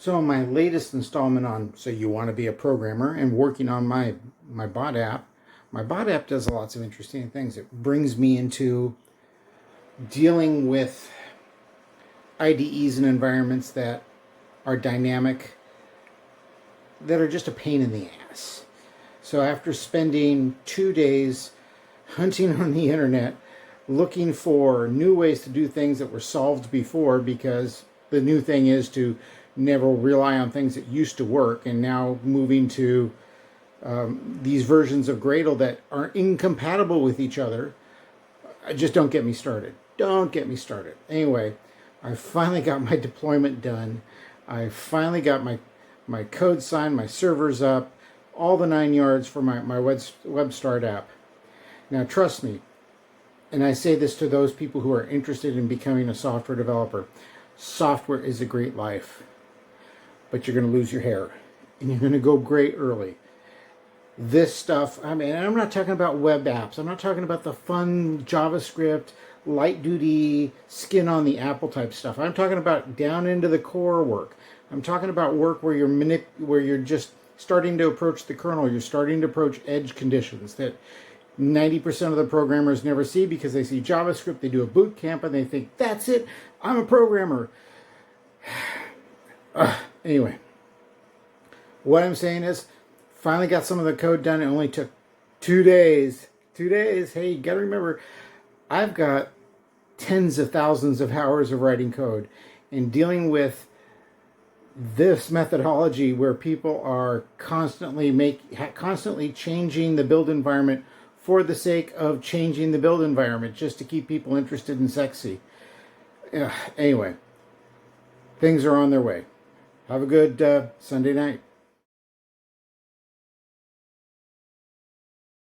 So my latest installment on So You Want to Be a Programmer and working on my bot app. My bot app does lots of interesting things. It brings me into dealing with IDEs and environments that are dynamic, that are just a pain in the ass. So after spending 2 days hunting on the internet, looking for new ways to do things that were solved before, because the new thing is to never rely on things that used to work, and now moving to these versions of Gradle that are incompatible with each other. Just don't get me started. Don't get me started. Anyway, I finally got my deployment done. I finally got my code signed, my servers up, all the 9 yards for my web start app. Now trust me, and I say this to those people who are interested in becoming a software developer, software is a great life, but you're going to lose your hair and you're going to go gray early. This stuff, I mean, I'm not talking about web apps. I'm not talking about the fun JavaScript, light duty, skin on the apple type stuff. I'm talking about down into the core work. I'm talking about work where you're just starting to approach the kernel. You're starting to approach edge conditions that 90% of the programmers never see, because they see JavaScript, they do a boot camp, and they think, that's it, I'm a programmer. Anyway, what I'm saying is, finally got some of the code done. It only took 2 days. 2 days. Hey, you gotta remember, I've got tens of thousands of hours of writing code and dealing with this methodology where people are constantly changing the build environment for the sake of changing the build environment, just to keep people interested and sexy. Anyway, things are on their way. Have a good Sunday night.